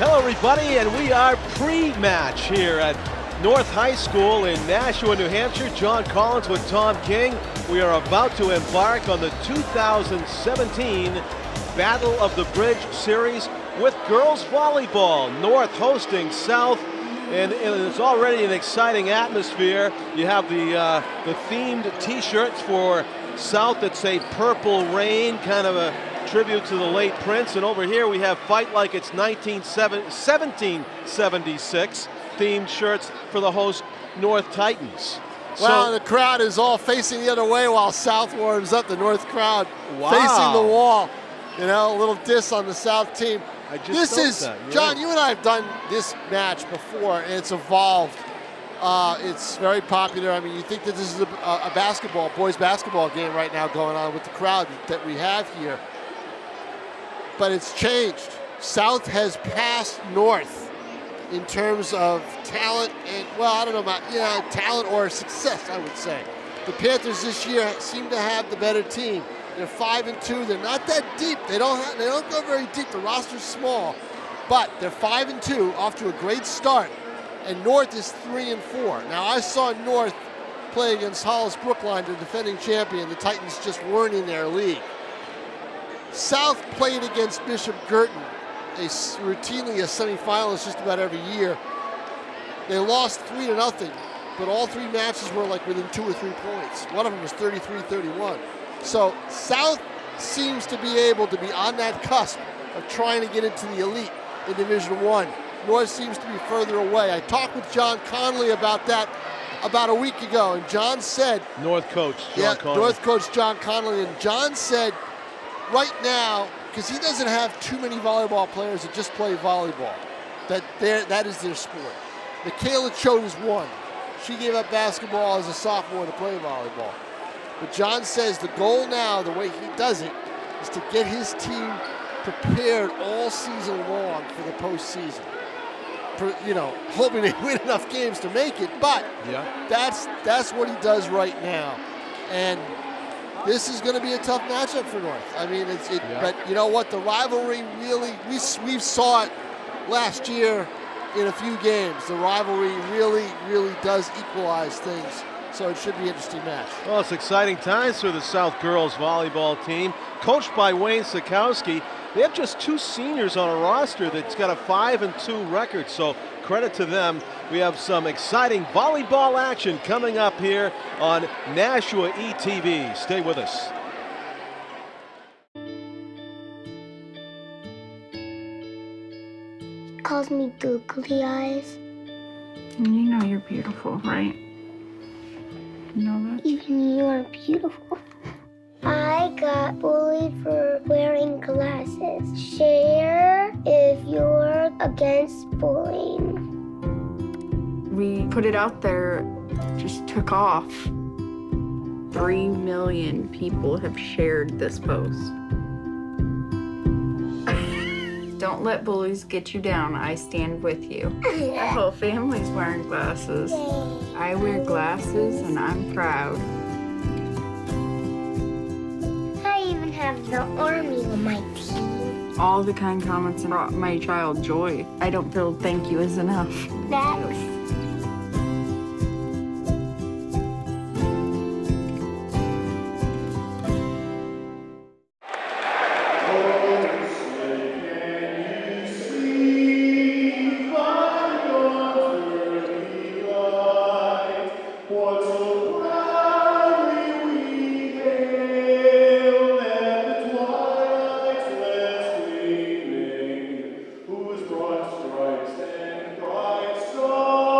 Hello everybody, and we are pre-match here at North High School in Nashua, New Hampshire. John Collins with Tom King. We are about to embark on the 2017 Battle of the Bridge Series with girls volleyball. North hosting South, and it's already an exciting atmosphere. You have the themed t-shirts for South that say Purple Rain, kind of a tribute to the late Prince, and over here we have Fight Like It's 1776 themed shirts for the host North Titans. Well, the crowd is all facing the other way while South warms up. The North crowd Wow. facing the wall. You know, a little diss on the South team. This is, John, you and I have done this match before, and it's evolved. It's very popular. I mean, you think that this is a basketball, boys basketball game right now going on with the crowd that we have here. But it's changed. South has passed North in terms of talent and, well, I don't know about, talent or success, I would say. The Panthers this year seem to have the better team. They're 5-2. They're not that deep. They don't go very deep. The roster's small, but they're 5-2, off to a great start. And North is 3-4. Now, I saw North play against Hollis Brookline, the defending champion. The Titans just weren't in their league. South played against Bishop Girton, routinely a semifinalist just about every year. They lost 3-0, but all three matches were like within 2 or 3 points. One of them was 33-31. So South seems to be able to be on that cusp of trying to get into the elite in Division I. North seems to be further away. I talked with John Connolly about that about a week ago, and John said— North coach John Connolly. North coach John Connolly, and John said right now, because he doesn't have too many volleyball players that just play volleyball, that is their sport. Michaela Choate is one. She gave up basketball as a sophomore to play volleyball. But John says the goal now, the way he does it, is to get his team prepared all season long for the postseason. Hoping they win enough games to make it, but that's what he does right now. And this is going to be a tough matchup for North. I mean, but you know what? The rivalry really, we saw it last year in a few games. The rivalry really, really does equalize things. So it should be an interesting match. Well, it's exciting times for the South girls volleyball team, coached by Wayne Sikowski. They have just 2 seniors on a roster that's got a 5-2 record, so credit to them. We have some exciting volleyball action coming up here on NashuaETV. Stay with us. Calls me googly eyes. You know you're beautiful, right? You know that? Even you are beautiful. I got bullied for wearing glasses. Share if you're against bullying. We put it out there, just took off. 3 million people have shared this post. Don't let bullies get you down. I stand with you. Our whole family's wearing glasses. I wear glasses and I'm proud. I even have the army on my team. All the kind comments brought my child joy. I don't feel thank you is enough. Next. Strikes and bright stars.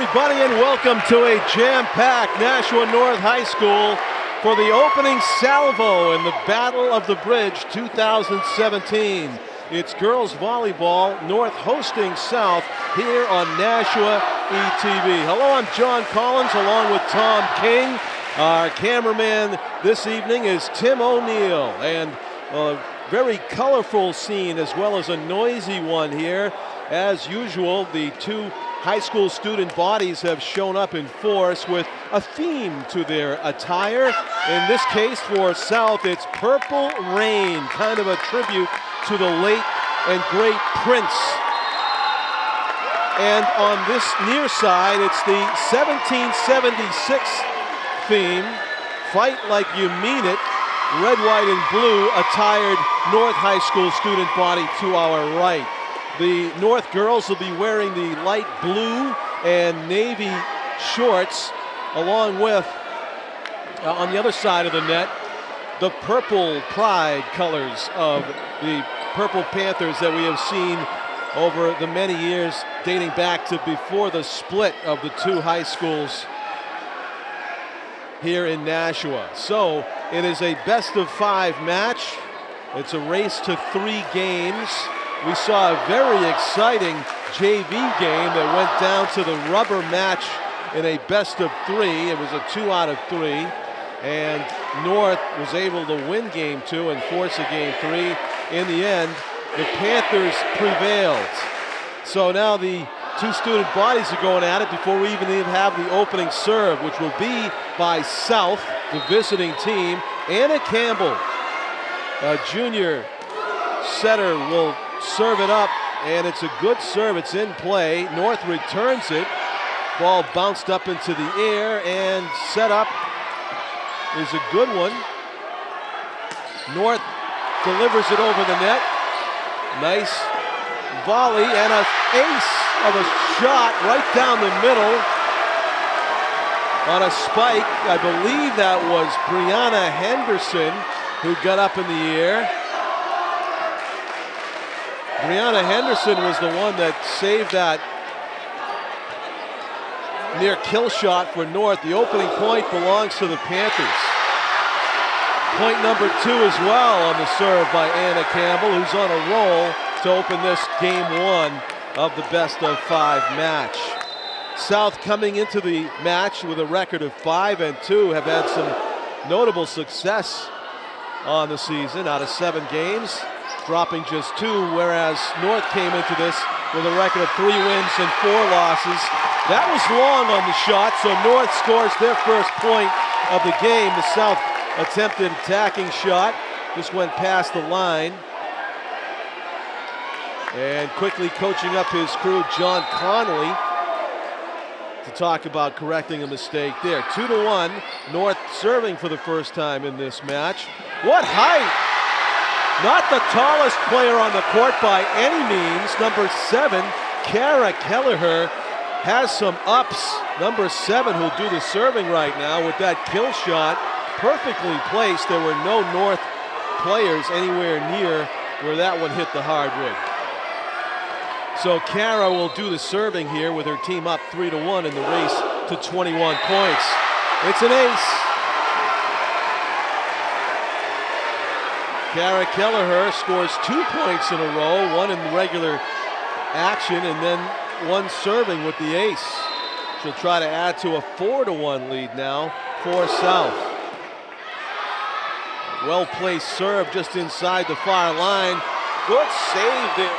everybody, and welcome to a jam-packed Nashua North High School for the opening salvo in the Battle of the Bridge 2017. It's girls volleyball, North hosting South here on NashuaETV. Hello, I'm John Collins along with Tom King. Our cameraman this evening is Tim O'Neill, and a very colorful scene as well as a noisy one here. As usual, the two high school student bodies have shown up in force with a theme to their attire. In this case for South, it's Purple Rain, kind of a tribute to the late and great Prince. And on this near side, it's the 1776 theme, Fight Like You Mean It, red, white, and blue attired North High School student body to our right. The North girls will be wearing the light blue and navy shorts, along with, on the other side of the net, the purple pride colors of the Purple Panthers that we have seen over the many years dating back to before the split of the two high schools here in Nashua. So it is a best-of-5 match. It's a race to 3 games. We saw a very exciting JV game that went down to the rubber match in a best-of-3. It was a 2 out of 3, and North was able to win game 2 and force a game 3. In the end, the Panthers prevailed. So now the two student bodies are going at it before we even have the opening serve, which will be by South, the visiting team. Anna Campbell, a junior setter, will serve it up, and it's a good serve. It's in play. North returns it. Ball bounced up into the air, and set up is a good one. North delivers it over the net. Nice volley and an ace of a shot right down the middle on a spike. I believe that was Brianna Henderson who got up in the air. Brianna Henderson was the one that saved that near kill shot for North. The opening point belongs to the Panthers. Point number 2 as well on the serve by Anna Campbell, who's on a roll to open this game 1 of the best-of-5 match. South coming into the match with a record of 5-2, have had some notable success on the season out of 7 games, dropping just 2, whereas North came into this with a record of 3 wins and 4 losses. That was long on the shot, so North scores their first point of the game. The South attempted attacking shot, just went past the line. And quickly coaching up his crew, John Connolly, to talk about correcting a mistake there. 2-1, North serving for the first time in this match. What height! Not the tallest player on the court by any means. Number 7, Kara Kelleher, has some ups. Number 7, who'll do the serving right now with that kill shot. Perfectly placed. There were no North players anywhere near where that one hit the hardwood. So Kara will do the serving here with her team up 3-1 in the race to 21 points. It's an ace. Kara Kelleher scores 2 points in a row, 1 in the regular action and then 1 serving with the ace. She'll try to add to a 4-1 lead now for South. Well-placed serve just inside the far line. Good save there.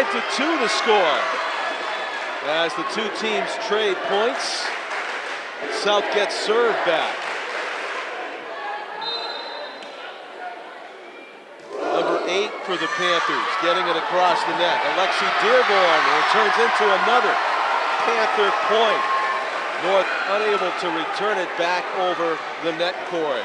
To 2 to score as the two teams trade points. South gets served back. Number 8 for the Panthers, getting it across the net. Alexi Dearborn, and it turns into another Panther point. North unable to return it back over the net cord.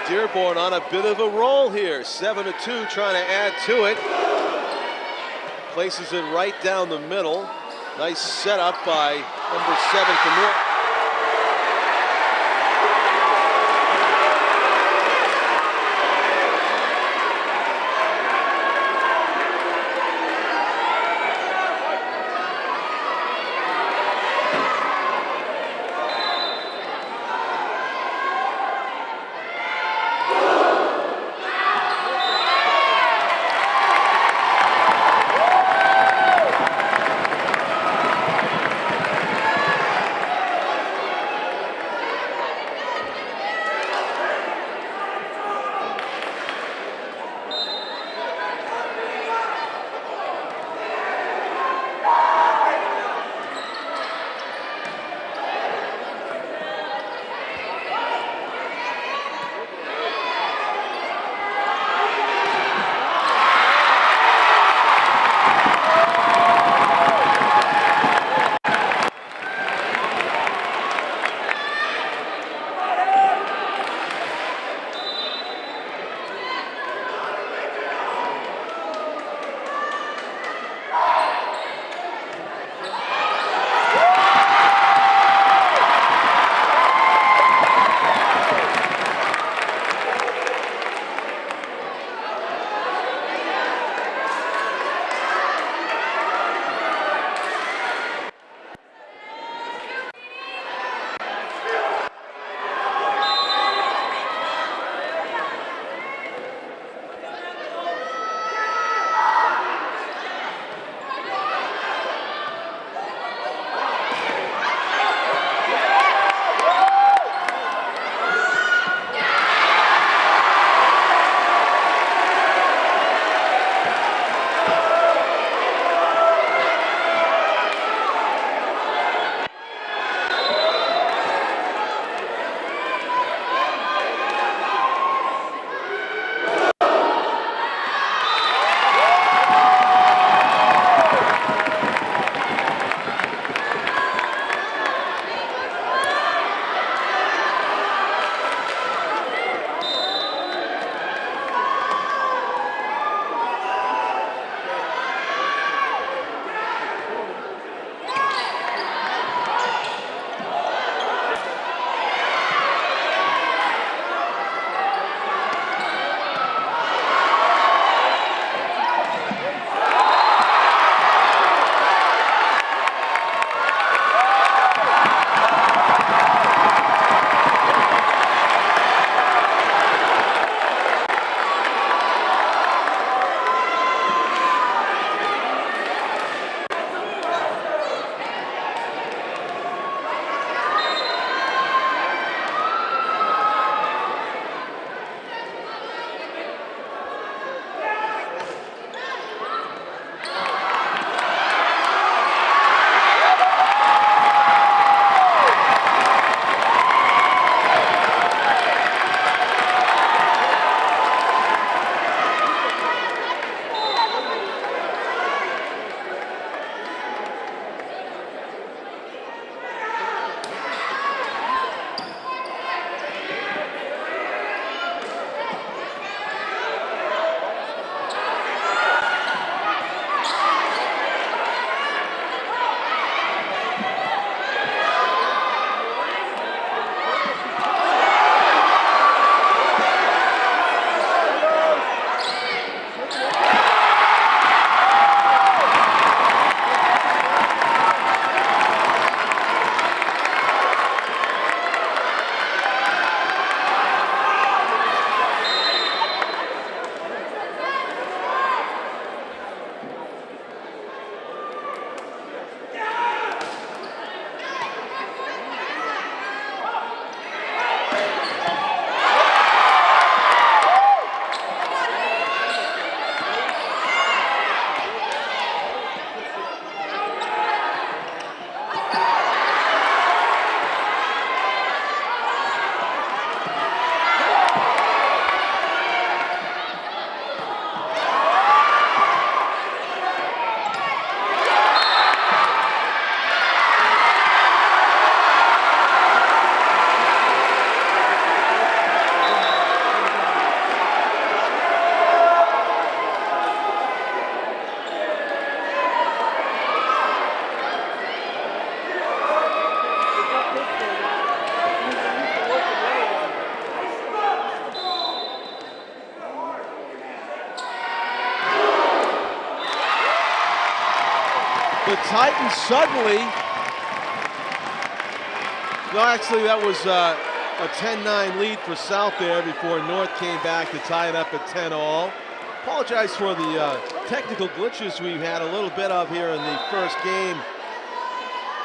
Dearborn on a bit of a roll here. 7-2, trying to add to it. Places it right down the middle. Nice setup by number 7 for North. Titans suddenly, well, actually that was a 10-9 lead for South there before North came back to tie it up at 10-all. Apologize for the technical glitches we've had a little bit of here in the first game.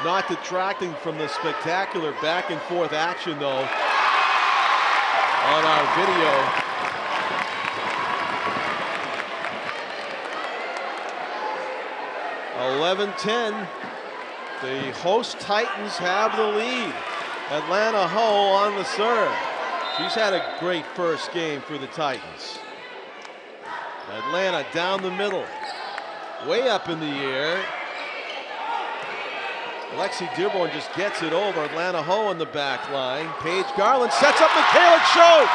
Not detracting from the spectacular back and forth action though on our video. (11-10). The host Titans have the lead. Atlanta Ho on the serve. She's had a great first game for the Titans. Atlanta down the middle, way up in the air. Lexi Dearborn just gets it over. Atlanta Ho on the back line. Paige Garland sets up Michaela Choate.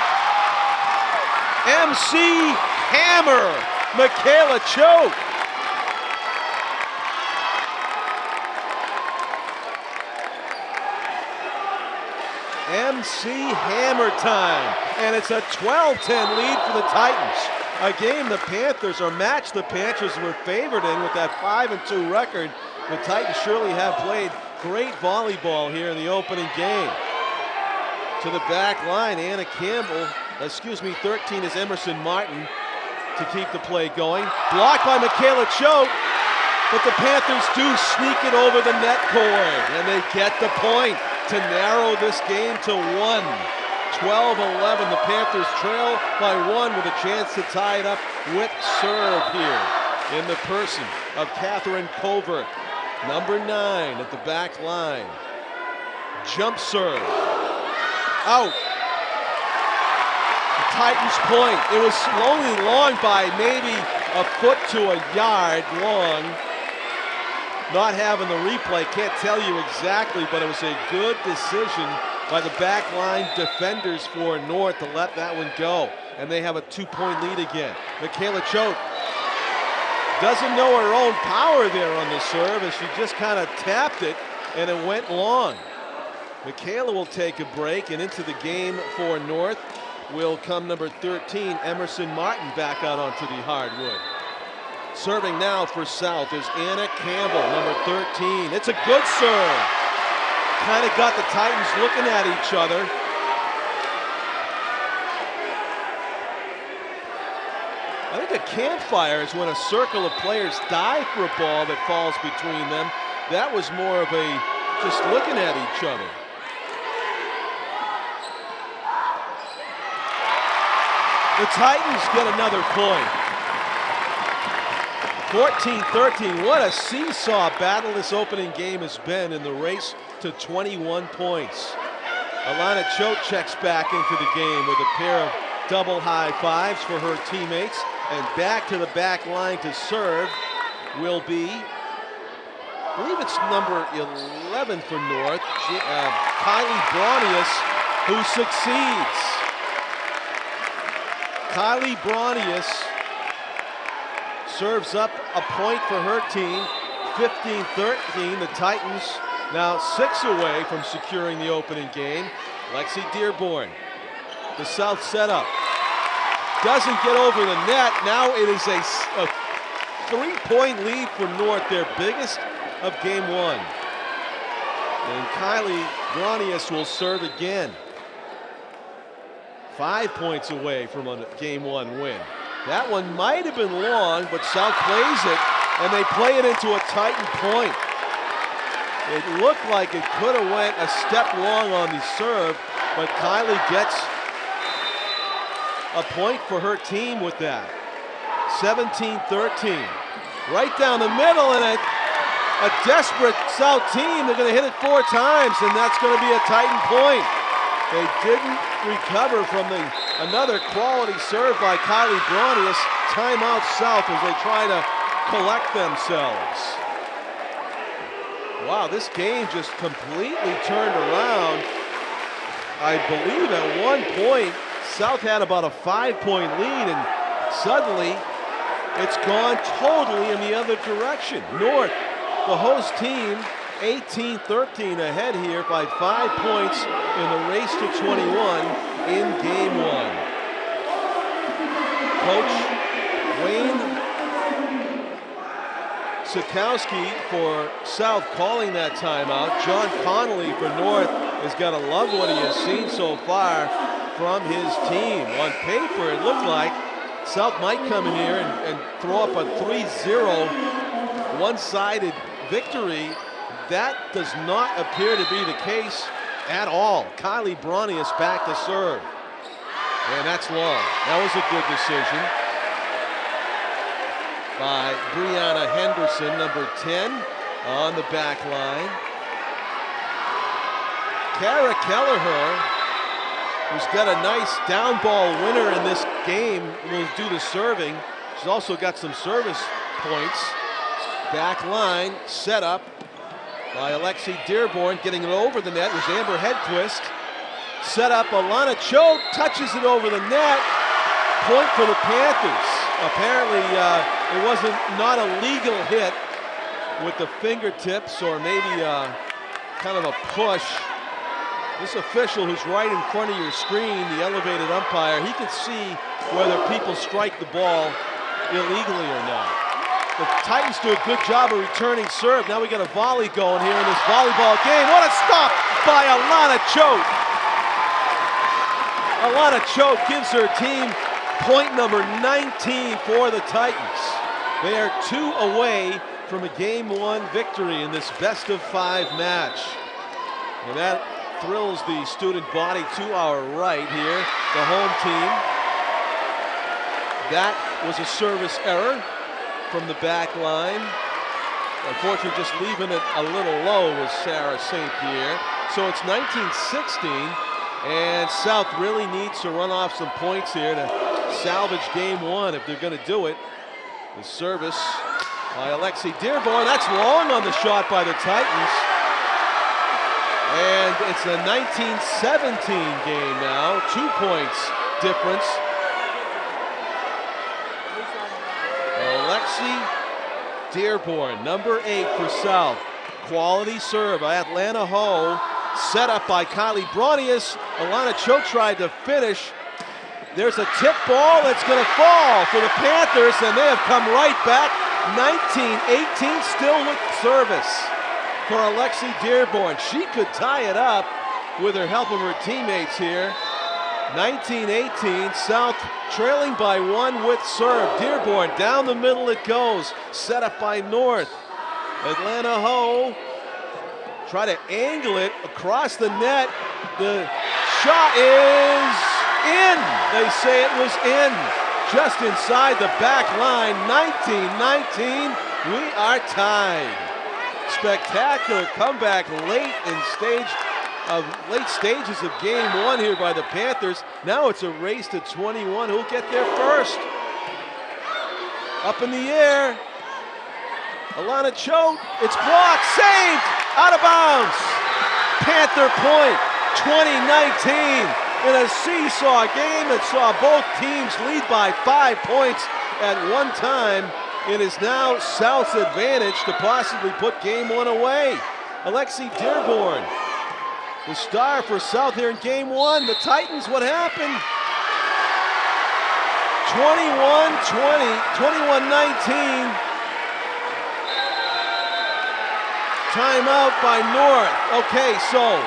MC Hammer, Michaela Choate. MC Hammer time. And it's a 12-10 lead for the Titans. A game the Panthers, or match the Panthers were favored in with that 5-2 record. The Titans surely have played great volleyball here in the opening game. To the back line, Anna Campbell, 13 is Emerson Martin to keep the play going. Blocked by Michaela Choate, but the Panthers do sneak it over the net cord, and they get the point to narrow this game to 1. 12-11, the Panthers trail by 1 with a chance to tie it up with serve here in the person of Catherine Covert. Number 9 at the back line. Jump serve. Out. The Titans point. It was only long by maybe a foot to a yard long. Not having the replay, can't tell you exactly, but it was a good decision by the back line defenders for North to let that one go. And they have a 2-point lead again. Michaela Choate doesn't know her own power there on the serve, and she just kind of tapped it, and it went long. Michaela will take a break, and into the game for North will come number 13, Emerson Martin, back out onto the hardwood. Serving now for South is Anna Campbell, number 13. It's a good serve. Kind of got the Titans looking at each other. I think a campfire is when a circle of players dive for a ball that falls between them. That was more of a just looking at each other. The Titans get another point. 14-13, what a seesaw battle this opening game has been in the race to 21 points. Alana Choate checks back into the game with a pair of double high fives for her teammates, and back to the back line to serve will be, I believe it's number 11 for North, Kylie Bronius, who succeeds. Kylie Bronius serves up a point for her team. 15-13, the Titans now 6 away from securing the opening game. Lexi Dearborn, the South setup, doesn't get over the net. Now it is a 3-point lead for North, their biggest of game 1. And Kylie Bronius will serve again. 5 points away from a game 1 win. That one might have been long, but South plays it, and they play it into a Titan point. It looked like it could have went a step long on the serve, but Kylie gets a point for her team with that. 17-13. Right down the middle, and a desperate South team. They're going to hit it 4 times, and that's going to be a Titan point. They didn't recover from another quality serve by Kylie Bronius. Timeout South as they try to collect themselves. Wow, this game just completely turned around. I believe at one point, South had about a 5-point lead, and suddenly it's gone totally in the other direction. North, the host team, 18-13 ahead here by 5 points in the race to 21 in game 1. Coach Wayne Sikowski for South calling that timeout. John Connolly for North has got to love what he has seen so far from his team. On paper, it looked like South might come in here and throw up a 3-0 one-sided victory. That does not appear to be the case at all. Kylie Bronius back to serve. And that's long. That was a good decision by Brianna Henderson, number 10, on the back line. Kara Kelleher, who's got a nice down ball winner in this game, will do the serving. She's also got some service points. Back line set up by Alexi Dearborn, getting it over the net was Amber Hedquist. Set up, Alana Cho touches it over the net. Point for the Panthers. Apparently it wasn't not a legal hit with the fingertips, or maybe kind of a push. This official who's right in front of your screen, the elevated umpire, he can see whether people strike the ball illegally or not. The Titans do a good job of returning serve. Now we got a volley going here in this volleyball game. What a stop by Alana Choate. Alana Choate gives her team point number 19 for the Titans. They are 2 away from a Game 1 victory in this best-of-5 match. And that thrills the student body to our right here, the home team. That was a service error from the back line. Unfortunately, just leaving it a little low was Sarah St. Pierre. So it's 19-16, and South really needs to run off some points here to salvage Game 1 if they're going to do it. The service by Alexi Dearborn. That's long on the shot by the Titans. And it's a 19-17 game now. 2 points difference. Alexi Dearborn, number 8 for South. Quality serve by Atlanta Ho. Set up by Kylie Bronius. Alana Cho tried to finish. There's a tip ball that's going to fall for the Panthers, and they have come right back. 19-18, still with service for Alexi Dearborn. She could tie it up with her help of her teammates here. 19-18, South trailing by 1 with serve. Dearborn down the middle it goes. Set up by North. Atlanta Ho try to angle it across the net. The shot is in. They say it was in. Just inside the back line. 19-19. We are tied. Spectacular comeback late stages of Game 1 here by the Panthers. Now it's a race to 21. Who'll get there first? Up in the air. Alana Choate. It's blocked. Saved. Out of bounds. Panther point. 2019. In a seesaw game that saw both teams lead by 5 points at one time. It is now South's advantage to possibly put Game 1 away. Alexi Dearborn, the star for South here in Game 1. The Titans, what happened? 21-20, 21-19. Timeout by North. Okay, so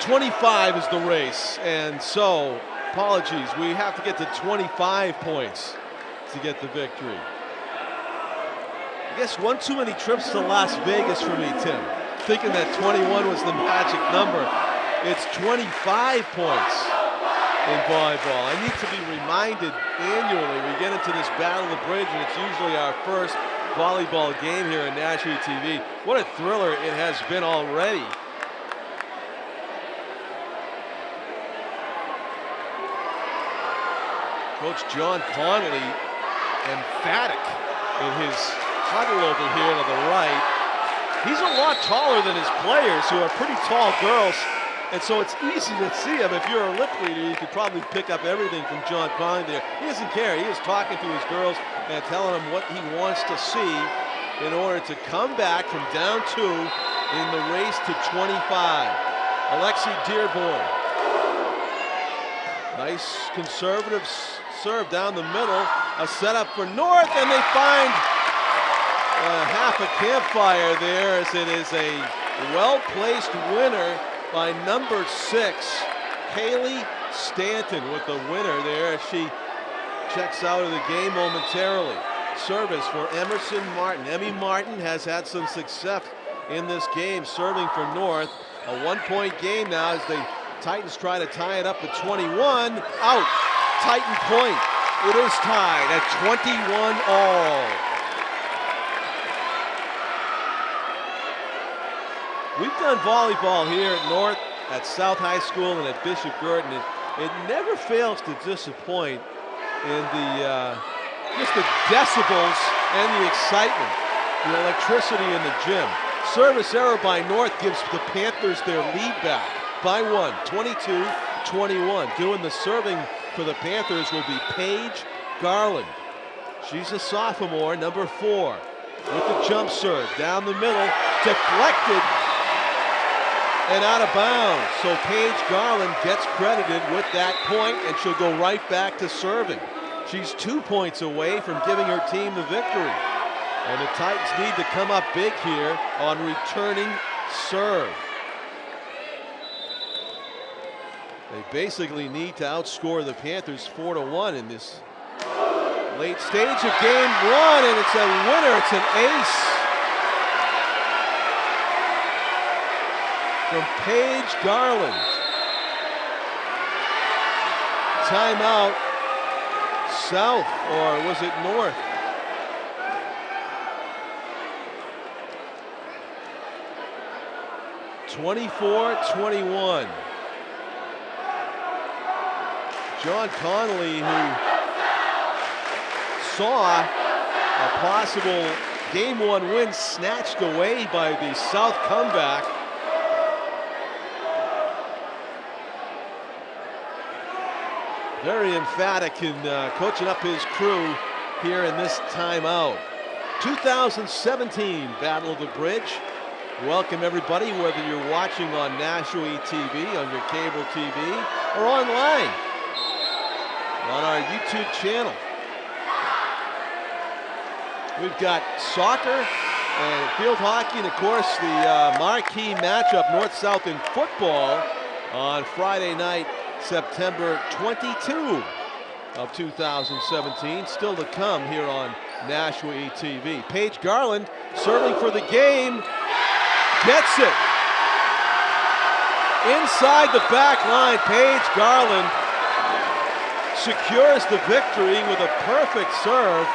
25 is the race, and so, apologies, we have to get to 25 points to get the victory. I guess one too many trips to Las Vegas for me, Tim. Thinking that 21 was the magic number. It's 25 points in volleyball. I need to be reminded annually. We get into this Battle of the Bridge, and it's usually our first volleyball game here in NashuaETV. What a thriller it has been already. Coach John Connolly, emphatic in his huddle over here to the right. He's a lot taller than his players, who are pretty tall girls, and so it's easy to see him. If you're a lip reader, you could probably pick up everything from John Connolly there. He doesn't care. He is talking to his girls and telling them what he wants to see in order to come back from down 2 in the race to 25. Alexi Dearborn. Nice conservative serve down the middle. A setup for North, and they find half a campfire there, as it is a well-placed winner by number 6, Kaylee Stanton, with the winner there as she checks out of the game momentarily. Service for Emerson Martin. Emmy Martin has had some success in this game, serving for North. A 1-point game now as the Titans try to tie it up at 21. Out. Titan point. It is tied at 21 all. We've done volleyball here at North, at South High School, and at Bishop Gordon. It never fails to disappoint in the just the decibels and the excitement, the electricity in the gym. Service error by North gives the Panthers their lead back by 1, 22-21. Doing the serving for the Panthers will be Paige Garland. She's a sophomore, number 4, with the jump serve down the middle, deflected and out of bounds. So Paige Garland gets credited with that point, and she'll go right back to serving. She's 2 points away from giving her team the victory. And the Titans need to come up big here on returning serve. They basically need to outscore the Panthers 4-1 in this late stage of game 1, and it's a winner. It's an ace from Paige Garland. Timeout. South, or was it North? (24-21). John Connolly, who saw a possible game 1 win snatched away by the South comeback, very emphatic in coaching up his crew here in this timeout. 2017 Battle of the Bridge. Welcome everybody, whether you're watching on NashuaETV, on your cable TV, or online on our YouTube channel. We've got soccer and field hockey, and of course the marquee matchup, North-South in football, on Friday night, September 22 of 2017. Still to come here on NashuaETV. Paige Garland serving for the game. Gets it. Inside the back line, Paige Garland secures the victory with a perfect serve.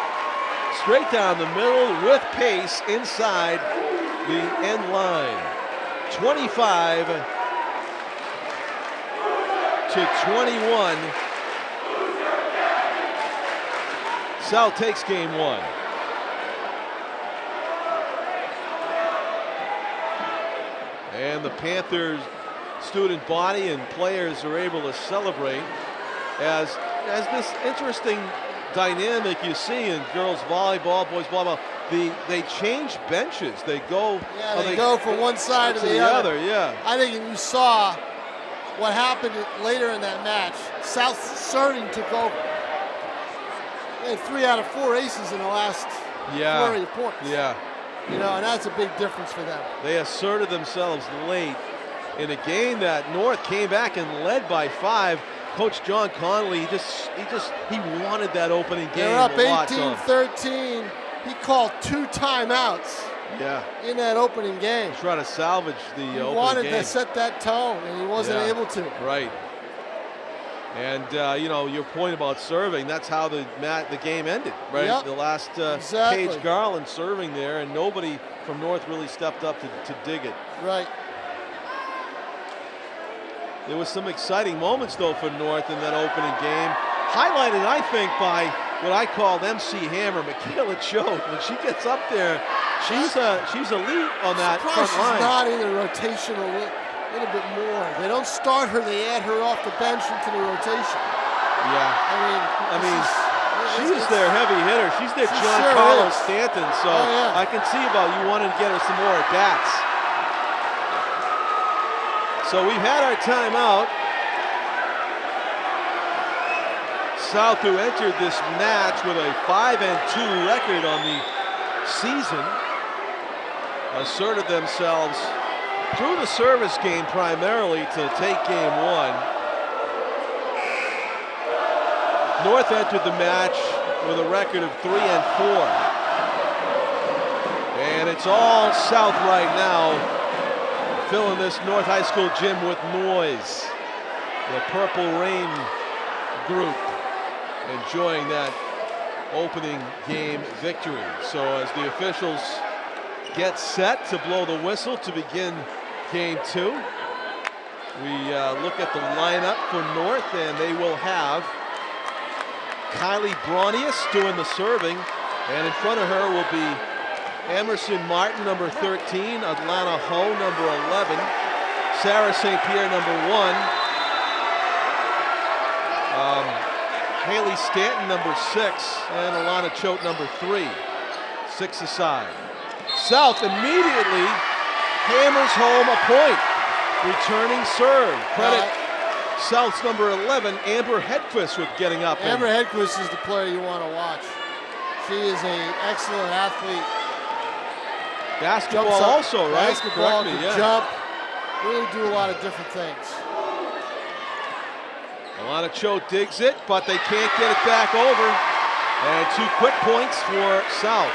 Straight down the middle with pace inside the end line. 25-21. South takes game 1. And the Panthers student body and players are able to celebrate as this interesting dynamic you see in girls volleyball, boys volleyball. They change benches. They go. Yeah, they go from one side to the other. Yeah. I think you saw what happened later in that match. South serving took over. They had 3 out of 4 aces in the last flurry of points. Yeah. You know, and that's a big difference for them. They asserted themselves late in a game that North came back and led by 5. Coach John Connolly, he wanted that opening game. They're up 18-13. He called 2 timeouts. Yeah. In that opening game. Trying to salvage the opening game. He wanted to set that tone, and he wasn't able to. Right. And you know, your point about serving, that's how the game ended, right? Yep. The last exactly. Paige Garland serving there, and nobody from North really stepped up to dig it. Right. There was some exciting moments though for North in that opening game, highlighted I think by what I call MC Hammer, Michaela Choate. When she gets up there, she's elite on that front line. She's not in the rotation a little bit more. They don't start her, they add her off the bench into the rotation. Yeah. I mean, she's their heavy hitter. She's their John Carlos Stanton, so I can see about you wanting to get her some more at bats. So we've had our timeout. South, who entered this match with a 5-2 record on the season asserted themselves through the service game primarily to take game one. North entered the match with a record of 3-4. And it's all South right now, filling this North High School gym with noise. The Purple Rain group enjoying that opening game victory. So as the officials get set to blow the whistle to begin game two, we look at the lineup for North, and they will have Kylie Bronius doing the serving, and in front of her will be Emerson Martin, number 13, Atlanta Ho, number 11, Sarah St. Pierre, number 1, Haley Stanton, number 6, and Alana Choate, number 3. 6 aside. South immediately hammers home a point. Returning serve. Credit South's number 11, Amber Hedquist, with getting up. Amber Hedquist is the player you want to watch. She is an excellent athlete. Basketball also, right? Basketball, can jump, really do a lot of different things. Alana Choate digs it, but they can't get it back over. And 2 quick points for South.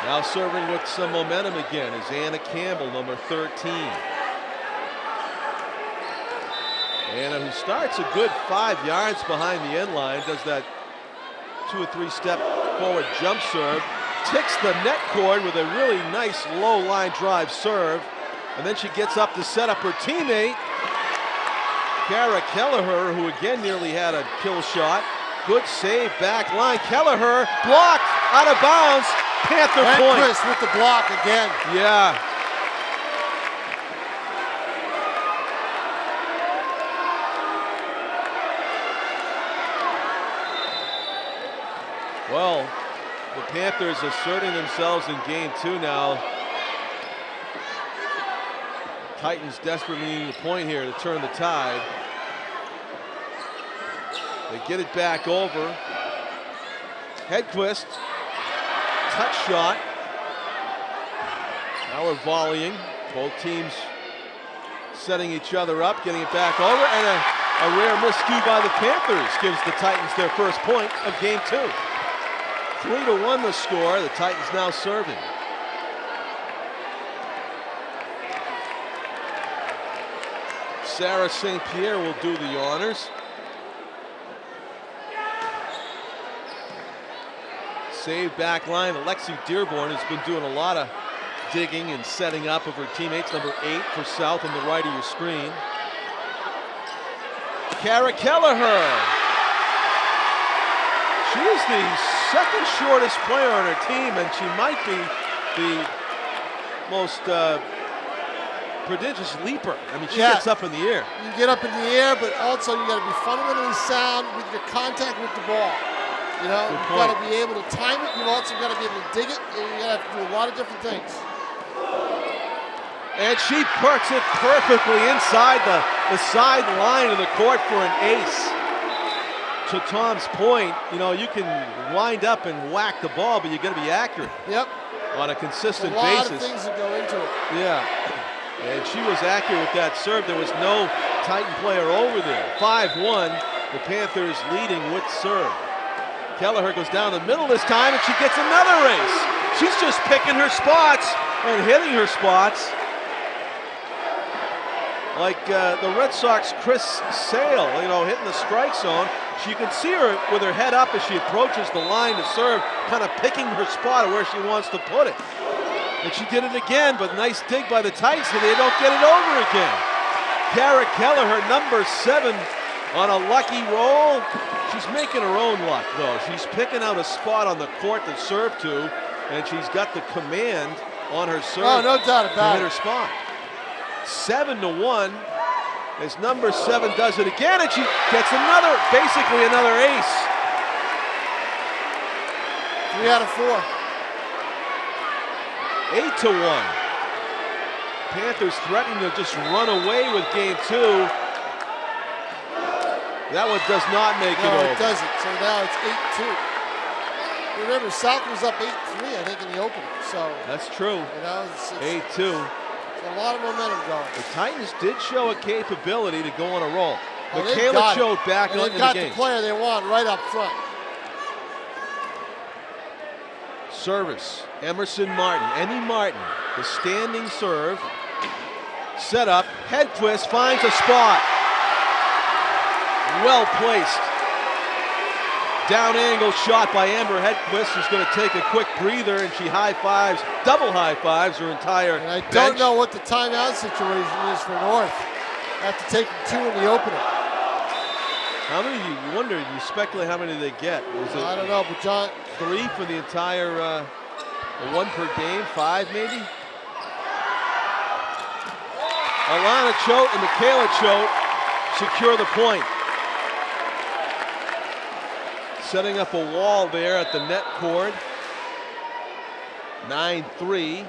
Now serving with some momentum again is Anna Campbell, number 13. Anna, who starts a good 5 yards behind the end line, does that 2 or 3 step forward jump serve, ticks the net cord with a really nice low line drive serve, and then she gets up to set up her teammate, Kara Kelleher, who again nearly had a kill shot. Good save back line. Kelleher blocked out of bounds. Panther point. Chris with the block again. Yeah. Well, the Panthers asserting themselves in game 2 now. Titans desperately needing a point here to turn the tide. They get it back over. Hedquist, touch shot. Now we're volleying. Both teams setting each other up, getting it back over, and a rare miscue by the Panthers gives the Titans their first point of game 2. 3-1 the score. The Titans now serving. Sarah St. Pierre will do the honors. Save back line. Alexi Dearborn has been doing a lot of digging and setting up of her teammates. Number 8 for South on the right of your screen. Kara Kelleher. She is the second shortest player on her team, and she might be the most prodigious leaper. I mean, she gets up in the air. You get up in the air, but also you got to be fundamentally sound with your contact with the ball. You know, you've got to be able to time it. You've also got to be able to dig it. And you got to have to do a lot of different things. And she parks it perfectly inside the side line of the court for an ace. To Tom's point, you know, you can wind up and whack the ball, but you got to be accurate. Yep. On a consistent basis. A lot basis. of things that go into it. Yeah. And she was accurate with that serve. There was no Titan player over there. 5-1. The Panthers leading with serve. Kelleher goes down the middle this time, and she gets another ace. She's just picking her spots and hitting her spots. Like the Red Sox Chris Sale, you know, hitting the strike zone. You can see her with her head up as she approaches the line to serve, kind of picking her spot of where she wants to put it. And she did it again, but nice dig by the Titans, so they don't get it over again. Kara Kelleher, number 7, on a lucky roll. She's making her own luck, though. She's picking out a spot on the court to serve to, and she's got the command on her serve. Oh, no doubt about it. To hit her spot. 7-1 as number 7 does it again, and she gets basically another ace. 3 out of 4. 8-1. Panthers threatening to just run away with game 2. That one does not make it over. No, it doesn't. So now it's Remember, South was up 8-3, I think, in the opener. So that's true. You know, it's 8-2. A lot of momentum going. The Titans did show a capability to go on a roll. Oh, Michaela showed back and in they've the got game. the player they want right up front. Service, Emerson Martin, Emmy Martin, the standing serve. Set up, head twist, finds a spot. Well placed. Down angle shot by Amber Hedquist, who's going to take a quick breather, and she high-fives, double high-fives her entire and I bench. don't know what the timeout situation is for North. After taking 2 in the opener. How many, you wonder, you speculate how many they get. Was it I don't know, but John. 3 for the entire, 1 per game, 5 maybe? Alana Choate and Michaela Choate secure the point. Setting up a wall there at the net cord. 9-3.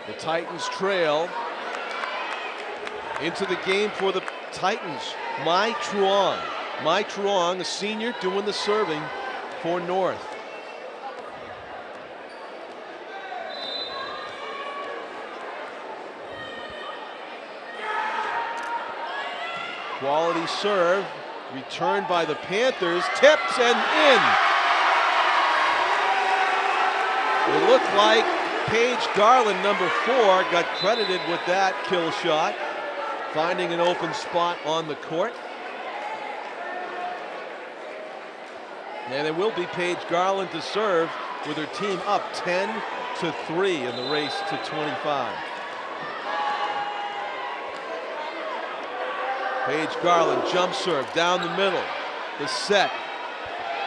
The Titans trail. Into the game for the Titans. Mai Truong. Mai Truong, a senior, doing the serving for North. Quality serve, returned by the Panthers, tips and in. It looked like Paige Garland, number 4, got credited with that kill shot, finding an open spot on the court. And it will be Paige Garland to serve with her team up 10-3 in the race to 25. Paige Garland, jump serve down the middle. The set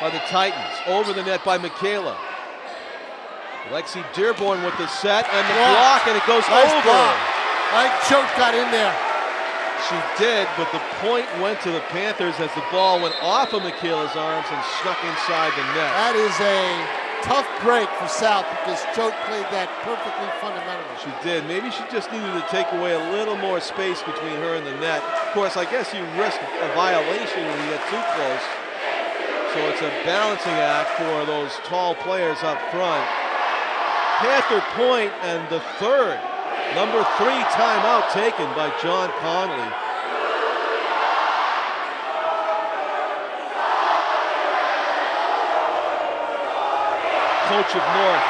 by the Titans. Over the net by Michaela. Lexi Dearborn with the set and the block, and it goes over. Block. I think Choate got in there. She did, but the point went to the Panthers as the ball went off of Michaela's arms and snuck inside the net. That is a tough break for South because Choate played that perfectly fundamentally. She did. Maybe she just needed to take away a little more space between her and the net. Of course, I guess you risk a violation when you get too close. So it's a balancing act for those tall players up front. Panther point and the third, number 3 timeout taken by John Conley. Coach of North.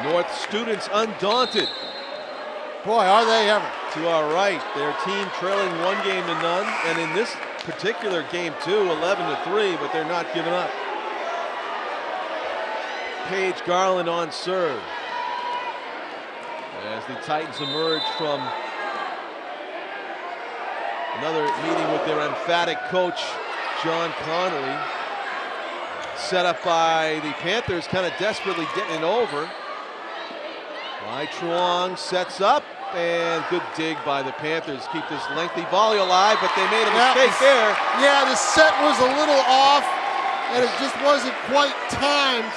North students undaunted. Boy, are they ever. To our right, their team trailing 1 game to none, and in this particular game too, 11-3, but they're not giving up. Paige Garland on serve. As the Titans emerge from another meeting with their emphatic coach, John Connolly. Set up by the Panthers, kind of desperately getting it over. Mai Truong sets up, and good dig by the Panthers. Keep this lengthy volley alive, but they made a mistake there. Yeah, the set was a little off, and it just wasn't quite timed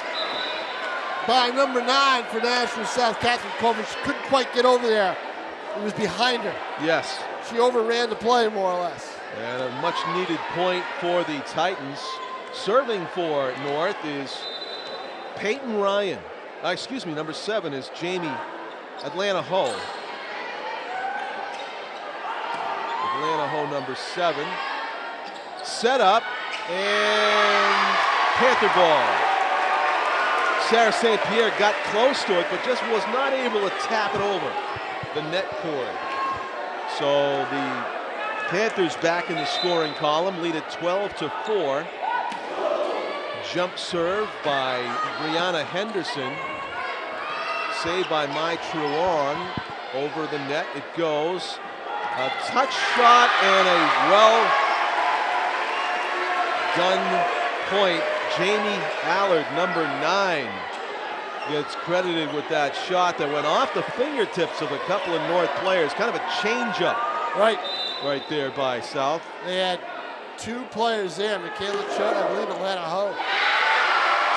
by number 9 for Nashua, South, Catherine Coleman. She couldn't quite get over there. It was behind her. Yes. She overran the play, more or less. And a much-needed point for the Titans. Serving for North is Peyton Ryan. Excuse me, number 7 is Jamie Atlanta Ho. Atlanta Ho, number 7. Set up, and Panther ball. Sarah St. Pierre got close to it, but just was not able to tap it over the net cord. So the Panthers back in the scoring column, lead at 12-4. Jump serve by Brianna Henderson. Saved by Mai Truong. Over the net it goes. A touch shot and a well done point. Jamie Allard, number 9, gets credited with that shot that went off the fingertips of a couple of North players. Kind of a change-up. Right there by South. They had 2 players there, Michaela Choate, I believe Atlanta Ho.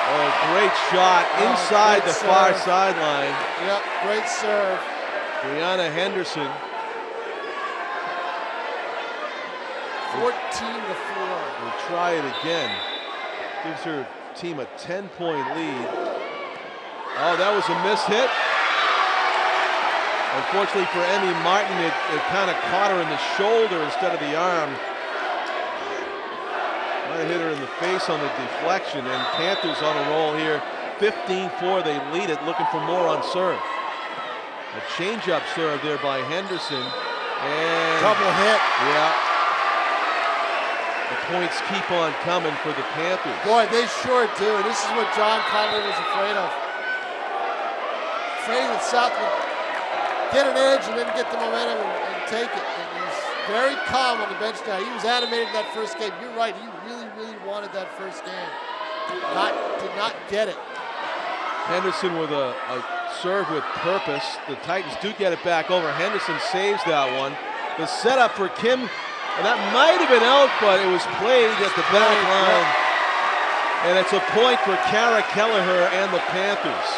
Oh, great shot inside great the far serve. sideline. Yep, great serve. Brianna Henderson. 14-4. Will try it again. Gives her team a 10-point lead. Oh, that was a missed hit. Unfortunately for Emmy Martin, it kind of caught her in the shoulder instead of the arm. Might have hit her in the face on the deflection, and Panthers on a roll here. 15-4, they lead it, looking for more on serve. A change-up serve there by Henderson. And Double hit. yeah. The points keep on coming for the Panthers. Boy, they sure do. This is what John Conley was afraid of. Afraid that South would get an edge and then get the momentum and take it. And he's very calm on the bench now. He was animated in that first game. You're right. He really, really wanted that first game. Did not get it. Henderson with a serve with purpose. The Titans do get it back over. Henderson saves that one. The setup for Kim, and that might have been out, but it was played at the back line. And it's a point for Kara Kelleher and the Panthers.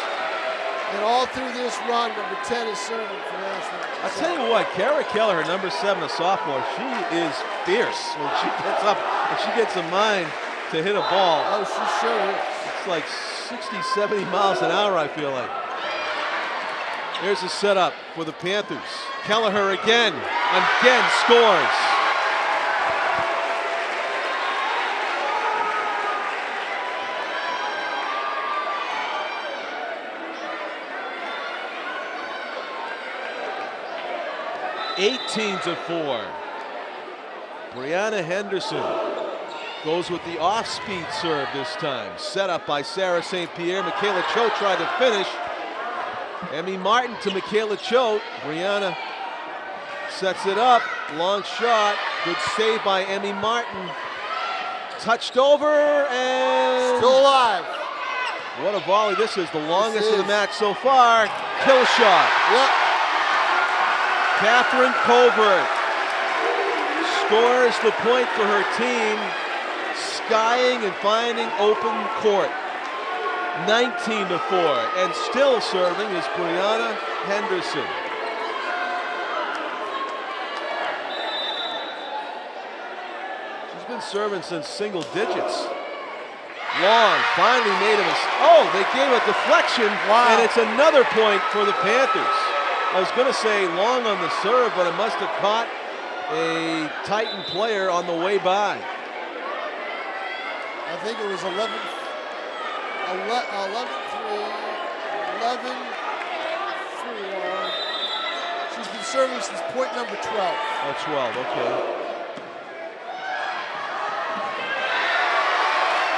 And all through this run, number 10 is serving for Nashua. I tell you what, Kara Kelleher, number 7, a sophomore, she is fierce when she gets up and she gets a mind to hit a ball. Oh, she sure is. It's like 60, 70 miles an hour, I feel like. Here's the setup for the Panthers. Kelleher again scores. (18-4). Brianna Henderson goes with the off-speed serve this time. Set up by Sarah St. Pierre. Michaela Choate tried to finish. Emmy Martin to Michaela Choate. Brianna sets it up. Long shot. Good save by Emmy Martin. Touched over and... Still alive. What a volley. This is the longest of the match so far. Kill shot. Yep. Catherine Covert scores the point for her team, skying and finding open court. 19-4, and still serving is Brianna Henderson. She's been serving since single digits. Long, finally made a mistake. Oh, they gave a deflection, and it's another point for the Panthers. I was going to say long on the serve, but it must have caught a Titan player on the way by. I think it was 11-3, 11-4. She's been serving since point number 12. Oh, 12, okay.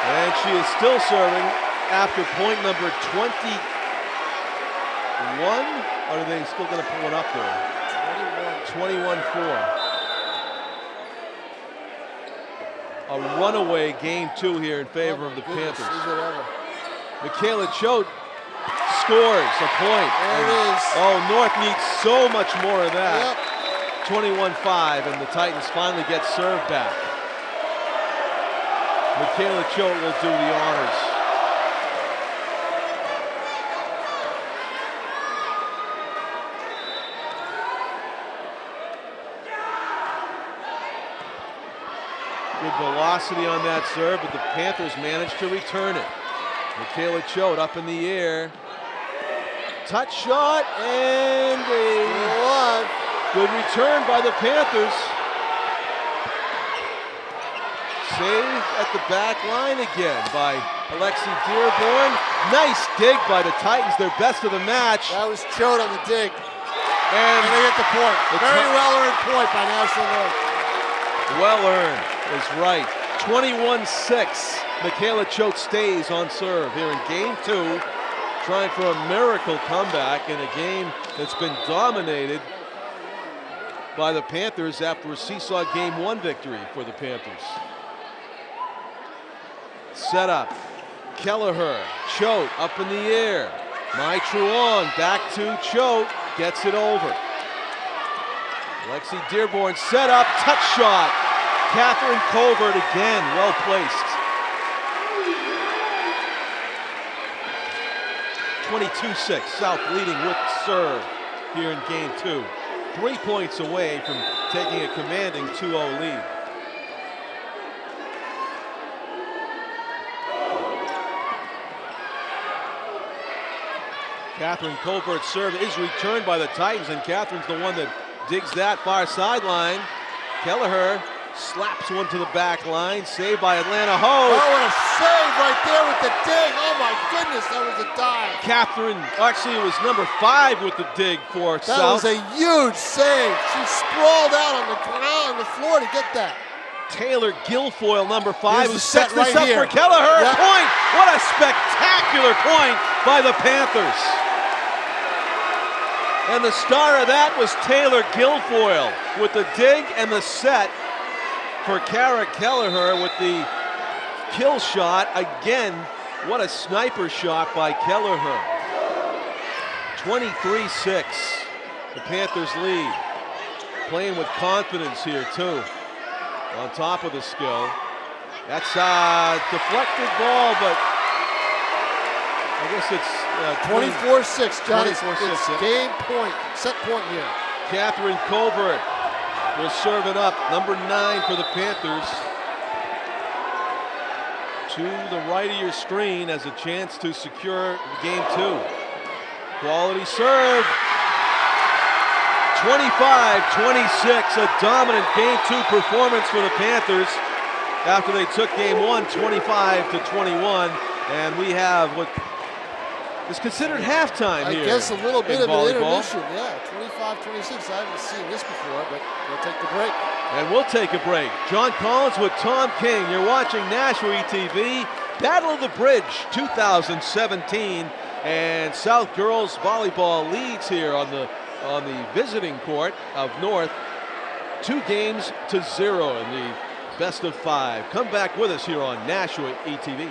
And she is still serving after point number 21. Or are they still going to pull it up there? 21-4. A runaway game 2 here in favor of the Panthers. Michaela Choate scores a point. There it is. Oh, North needs so much more of that. Yep. 21-5, and the Titans finally get served back. Michaela Choate will do the honors. Good velocity on that serve, but the Panthers managed to return it. Michaela Choate up in the air. Touch shot and a good return by the Panthers. Save at the back line again by Alexi Dearborn. Nice dig by the Titans, their best of the match. That was Choate on the dig. And they get the point. Very well-earned point by Nashua North. Well earned is right. 21-6. Michaela Choate stays on serve here in game 2, trying for a miracle comeback in a game that's been dominated by the Panthers after a seesaw game 1 victory for the Panthers. Set up. Kelleher, Choate up in the air. Mai Truong back to Choate, gets it over. Lexi Dearborn set up, touch shot. Catherine Colbert again, well placed. 22-6, South leading with serve here in game 2. 3 points away from taking a commanding 2-0 lead. Catherine Covert's serve is returned by the Titans, and Catherine's the one that digs that far sideline. Kelleher slaps one to the back line, saved by Atlanta Ho. Oh, what a save right there with the dig. Oh my goodness, that was a dive. Catherine, actually it was number 5 with the dig for South. That was a huge save. She sprawled out on the ground, on the floor to get that. Taylor Guilfoyle, number 5, who set sets this right up here for Kelleher. Yep. Point! What a spectacular point by the Panthers. And the star of that was Taylor Guilfoyle with the dig and the set for Kara Kelleher with the kill shot. Again, what a sniper shot by Kelleher. 23-6, the Panthers lead. Playing with confidence here too. On top of the skill. That's a deflected ball, but I guess it's 24-6, Johnny. 24-6, It's yeah. game point, set point here. Catherine Covert will serve it up. Number 9 for the Panthers. To the right of your screen as a chance to secure game 2. Quality serve. 25-26, a dominant game 2 performance for the Panthers after they took game 1 25-21, and we have what is considered halftime here. I guess a little bit of volleyball. an intermission, yeah. 25-26. I haven't seen this before, but we'll take the break. And we'll take a break. John Collins with Tom King. You're watching NashuaETV, Battle of the Bridge 2017, and South Girls Volleyball leads here on the visiting court of North, 2-0 in the best of 5. Come back with us here on NashuaETV.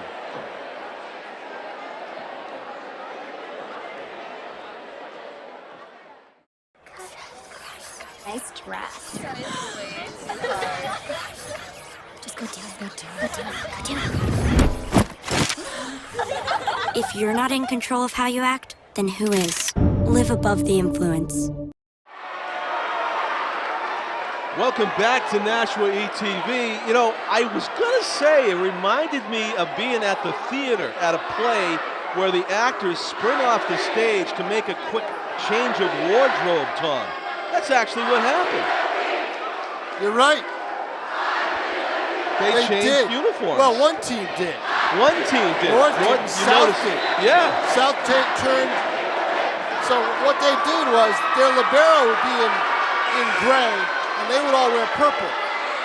Nice dress. Just go do it. If you're not in control of how you act, then who is? Live above the influence. Welcome back to NashuaETV. You know, I was gonna say it reminded me of being at the theater at a play where the actors sprint off the stage to make a quick change of wardrobe, Tom. That's actually what happened. You're right. They changed did. uniforms. Well, one team did. One team did. North You and South noticed- did. Yeah. South turned. So what they did was their libero would be in gray, and they would all wear purple.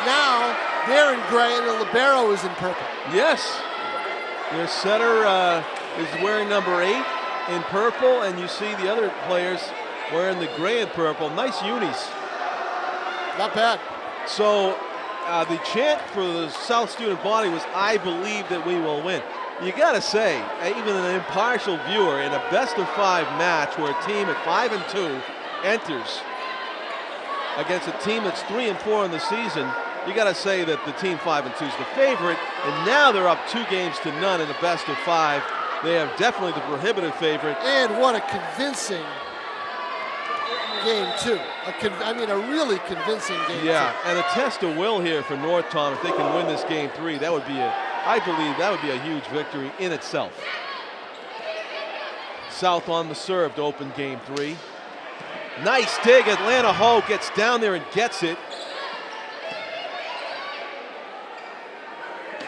Now they're in gray, and the libero is in purple. Yes. Their setter is wearing number 8 in purple, and you see the other players wearing the gray and purple. Nice unis. Not bad. So the chant for the South student body was, "I believe that we will win." You gotta say, even an impartial viewer in a best of 5 match where a team at 5-2 enters against a team that's 3-4 in the season, you gotta say that the team 5-2 is the favorite, and now they're up 2-0 in the best of 5. They are definitely the prohibitive favorite. And what a convincing game 2. A really convincing game 2. Yeah, and a test of will here for North, Tom. If they can win this game 3, that would be I believe that would be a huge victory in itself. South on the serve to open game 3. Nice dig. Atlanta Ho gets down there and gets it.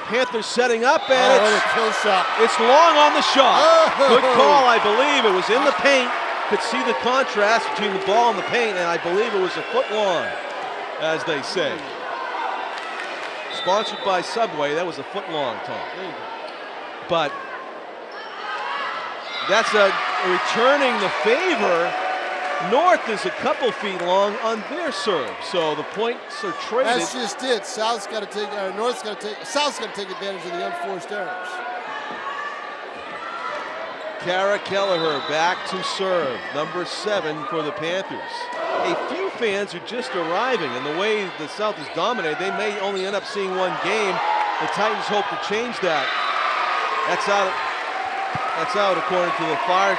Panthers setting up, and what a kill shot. it's long on the shot. Oh. Good call, I believe. It was in the paint. Could see the contrast between the ball and the paint, and I believe it was a foot long, as they say. Sponsored by Subway, that was a foot long, Tom. But that's returning the favor. North is a couple feet long on their serve, so the points are traded. That's just it. South's got to take advantage of the unforced errors. Kara Kelleher back to serve, number 7 for the Panthers. A few fans are just arriving, and the way the South is dominated, they may only end up seeing one game. The Titans hope to change that. That's out. That's out according to the far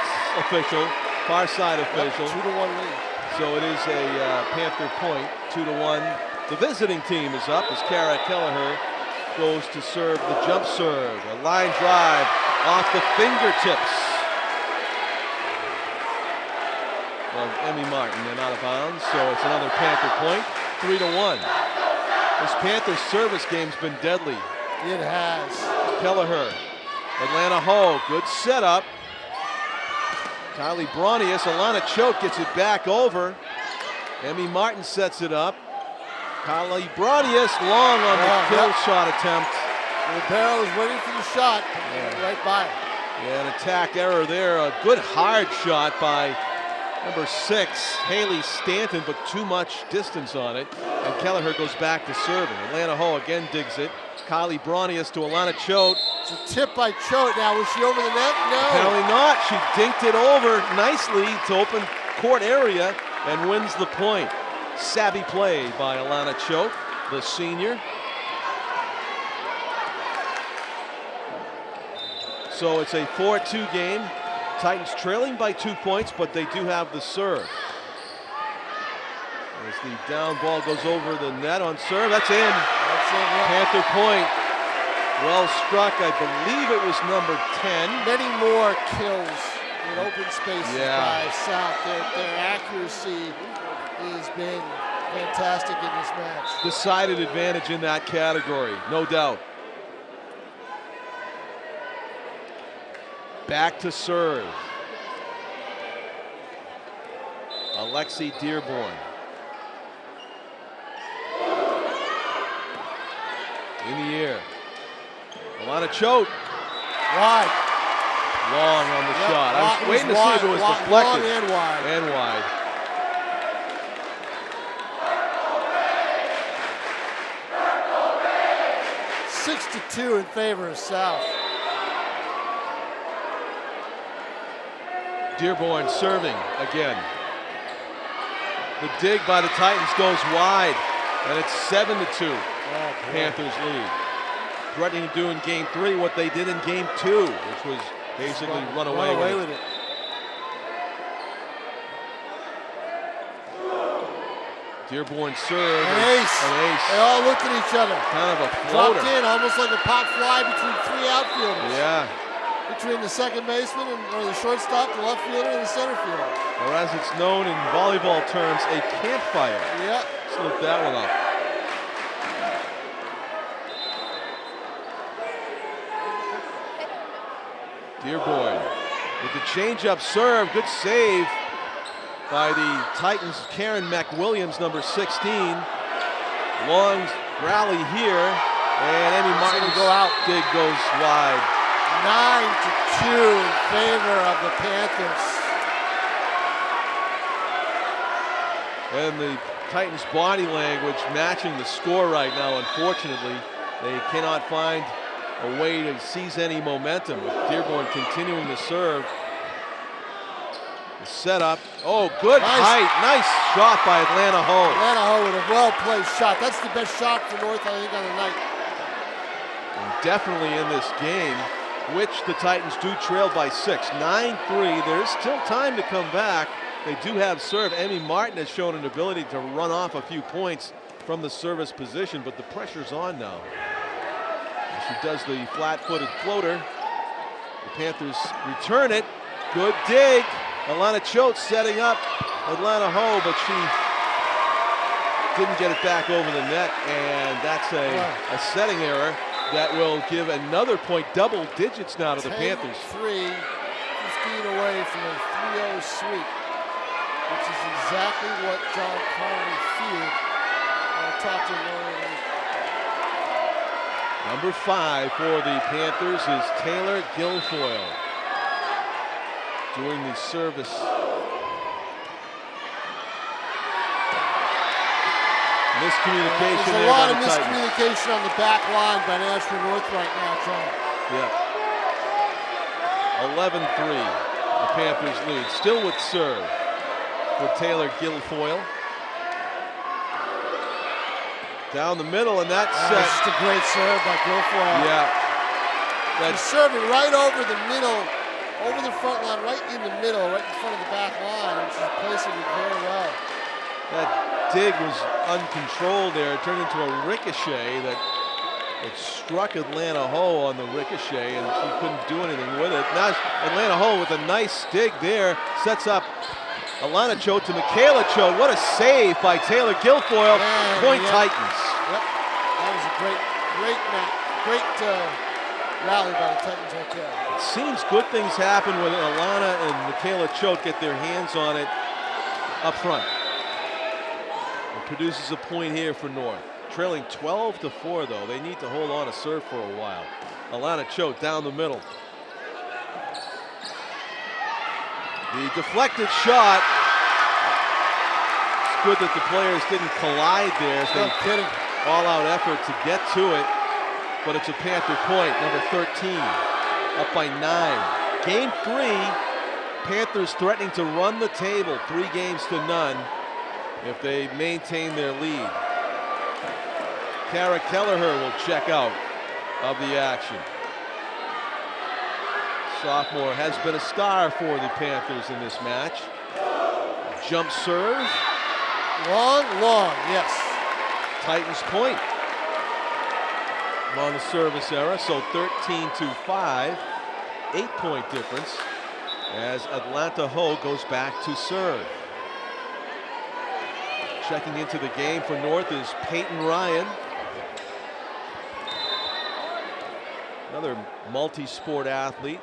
side official. 2-1 lead. So it is a Panther point, 2-1. The visiting team is up as Cara Kelleher goes to serve the jump serve. A line drive off the fingertips of Emmy Martin and out of bounds. So it's another Panther point, 3-1. This Panther service game's been deadly. It has. Kelleher, Atlanta Ho, good setup. Kylie Bronius, Alana Choate gets it back over. Emmy Martin sets it up. Kylie Bronius long on the kill shot attempt. Ribeiro was waiting for the shot, right by it. Yeah, an attack error there. A good hard shot by number 6, Haley Stanton, but too much distance on it. And Kelleher goes back to serving. Atlanta Ho again digs it. Kylie Bronius to Alana Choate. It's a tip by Choate now. Was she over the net? No. Apparently not. She dinked it over nicely to open court area and wins the point. Savvy play by Alana Choate, the senior. So it's a 4-2 game. Titans trailing by 2 points, but they do have the serve. As the down ball goes over the net on serve, that's in. That's in, yeah. Panther point. Well struck, I believe it was number 10. Many more kills in open spaces Yeah. by South. Their accuracy has been fantastic in this match. Decided advantage in that category, no doubt. Back to serve. Alexi Dearborn. In the air. Alana Choate. Wide. Long on the shot. I was waiting to see if it was deflected. Long and wide. And wide. Six to 2 in favor of South. Dearborn serving again. The dig by the Titans goes wide, and it's 7-2. Panthers lead. Threatening to do in game 3 what they did in game 2, which was basically run away with it. Dearborn serve. An ace. They all looked at each other. Kind of a floater. Dropped in almost like a pop fly between 3 outfielders. Yeah. Between the second baseman or the shortstop, the left fielder, and the center fielder. Or as it's known in volleyball terms, a campfire. Yeah. Let's look that one up. Dearborn with the changeup serve. Good save by the Titans' Karen McWilliams, number 16. Long rally here, and Emmy Martin's go out. Dig goes wide. 9-2 in favor of the Panthers. And the Titans' body language matching the score right now. Unfortunately, they cannot find a way to seize any momentum. With Dearborn continuing to serve. The setup. Oh, good height. Nice shot by Atlanta Ho. Atlanta Ho with a well-placed shot. That's the best shot for North, I think, on the night. And definitely in this game, which the Titans do trail by 6. 9-3. There's still time to come back. They do have serve. Emmy Martin has shown an ability to run off a few points from the service position, but the pressure's on now. As she does the flat-footed floater. The Panthers return it. Good dig. Alana Choate setting up Atlanta Ho, but she didn't get it back over the net, and that's a setting error that will give another point, double digits now to the Panthers. 10-3, 15 away from a 3-0 sweep, which is exactly what John Connolly feared. I talked to him earlier. Number 5 for the Panthers is Taylor Guilfoyle. Doing the service. Miscommunication There's there a lot by of the Titans. miscommunication on the back line by Nashua North right now, John. Yeah. 11-3. The Panthers lead. Still with serve for Taylor Guilfoyle. Down the middle, and that's set. Just a great serve by Guilfoyle. Yeah. He's serving right over the middle over the front line, right in the middle, right in front of the back line, and she's placing it very well. That dig was uncontrolled there. It turned into a ricochet that struck Atlanta Ho on the ricochet, and she couldn't do anything with it. Now Atlanta Ho with a nice dig there, sets up Alana Choate to Michaela Choate. What a save by Taylor Guilfoyle. Point Titans. Yep, that was a great match. Great rally by the Titans right there. It seems good things happen when Alana and Michaela Choate get their hands on it up front. It produces a point here for North. Trailing 12-4 though. They need to hold on to serve for a while. Alana Choate down the middle. The deflected shot. It's good that the players didn't collide there as they all-out effort to get to it. But it's a Panther point, number 13, up by 9. Game 3, Panthers threatening to run the table 3 games to none if they maintain their lead. Kara Kelleher will check out of the action. Sophomore has been a star for the Panthers in this match. Jump serve. Long, yes. Titans point on the service error, so 13-5, 8-point difference as Atlanta Ho goes back to serve. Checking into the game for North is Peyton Ryan. Another multi-sport athlete.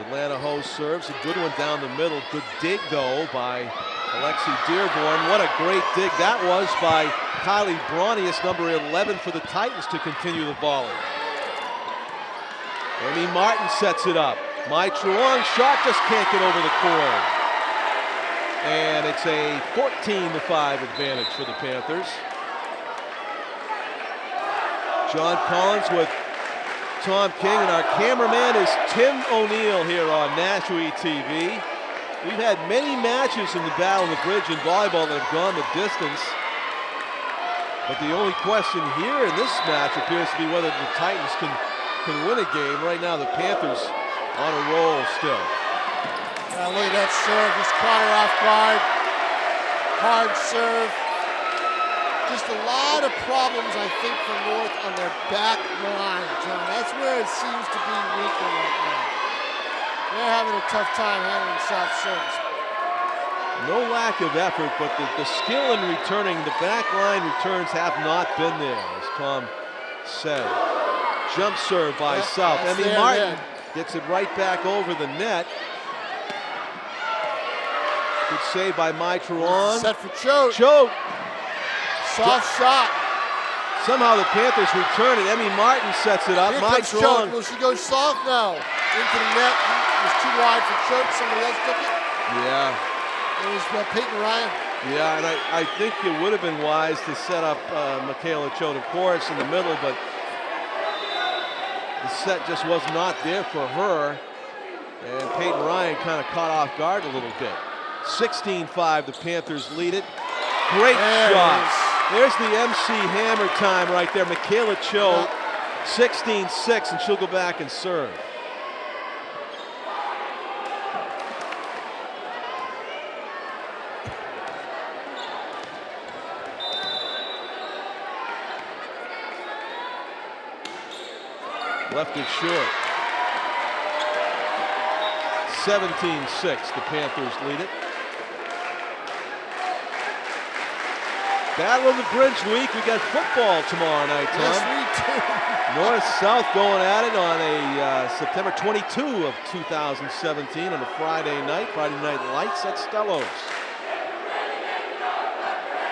Atlanta Ho serves, a good one down the middle. Good dig though by Alexi Dearborn. What a great dig that was by Kylie Bronius, number 11 for the Titans, to continue the volley. Amy Martin sets it up. Mai Truong shot just can't get over the cord. And it's a 14-5 advantage for the Panthers. John Collins with Tom King, and our cameraman is Tim O'Neill here on NashuaETV. We've had many matches in the Battle of the Bridge in volleyball that have gone the distance. But the only question here in this match appears to be whether the Titans can win a game. Right now, the Panthers on a roll still. Look at that serve, just caught her off guard. Hard serve. Just a lot of problems, I think, for North on their back line, John. That's where it seems to be weaker right now. They're having a tough time handling South service. No lack of effort, but the skill in returning, the back line returns have not been there, as Tom said. Jump serve by South. Emmy Martin gets it right back over the net. Good save by Mai Truong. Set for Choate. Choate. Soft shot. Somehow the Panthers return it. Emmy Martin sets it up. Mai Truong. Will she go soft now? Into the net. It was too wide for Choate. Somebody else took it. Yeah. It was Peyton Ryan. Yeah, and I think it would have been wise to set up Michaela Choate, of course, in the middle, but the set just was not there for her. And Peyton Ryan kind of caught off guard a little bit. 16-5, the Panthers lead it. Great shot. There's the MC Hammer time right there. Michaela Choate, 16-6, and she'll go back and serve. Left it short. 17-6, the Panthers lead it. Battle of the Bridge week. We got football tomorrow night, Tom. Yes, we do. North-South going at it on a September 22 of 2017 on a Friday night lights at Stellos.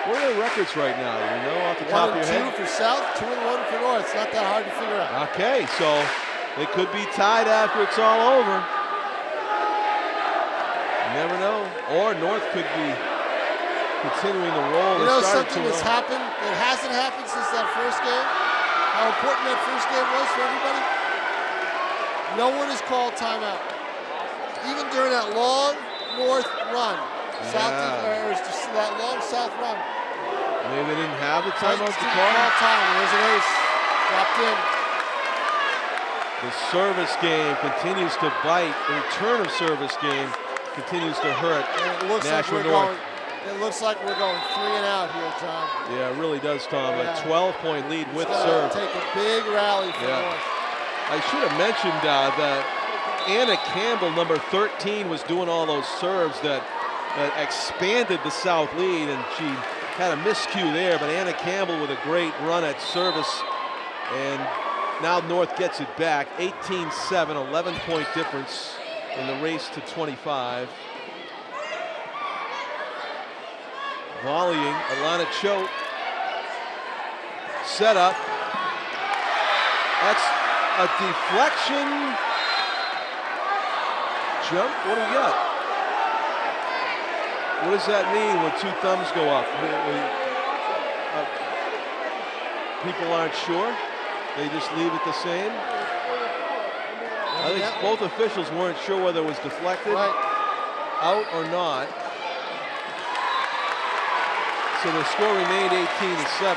What are their records right now? You know off the top of your head? 1-2 for South, 2-1 for North. It's not that hard to figure out. Okay, so they could be tied after it's all over. You never know. Or North could be continuing the roll. You know something that's happened that hasn't happened since that first game? How important that first game was for everybody? No one has called timeout. Even during that long North run. That long South run. Maybe they didn't have the timeout to call. Time. There's an ace. Dropped in. The service game continues to bite. The return of service game continues to hurt. And it looks Nashua like we're North. going. It looks like we're going 3 and out here, John. Yeah, it really does, Tom. Yeah. A 12-point lead with It's serve. gonna take a big rally for North. I should have mentioned that Anna Campbell, number 13, was doing all those serves that expanded the South lead, and she had a miscue there, but Anna Campbell with a great run at service, and now North gets it back. 18-7, 11-point difference in the race to 25. Volleying, Alana Choate. Set up. That's a deflection. Jump, what do we got? What does that mean when 2 thumbs go up? People aren't sure. They just leave it the same. I think both officials weren't sure whether it was deflected, out or not. So the score remained 18-7.